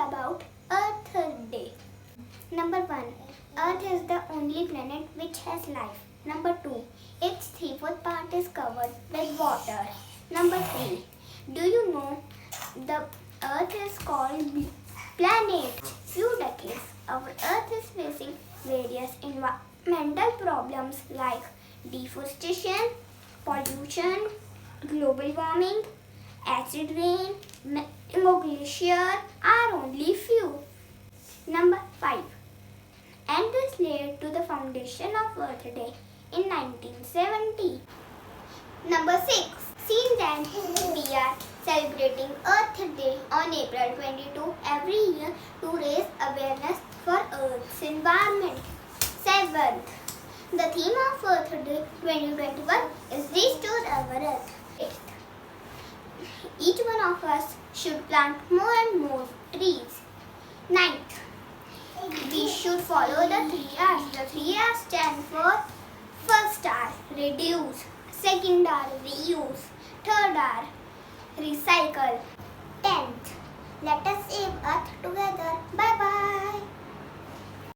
about Earth Day. Number 1. Earth is the only planet which has life. Number 2. Its 3/4 part is covered with water. Number 3. Do you know the Earth is called planet? Few decades, our Earth is facing various environmental problems like deforestation, pollution, global warming, acid rain, glacier are only few. Number 5. And this led to the foundation of Earth Day in 1970. Number 6. Since then, we are celebrating Earth Day on April 22 every year to raise awareness for Earth's environment. 7th. The theme of Earth Day 2021 is Restore Our Earth. 8th. Each one of us should plant more and more trees. 9th. We should follow the 3 R's. The 3 R's stand for first R, reduce, second R, reuse, third R, recycle. 10th. Let us save Earth together. Bye bye.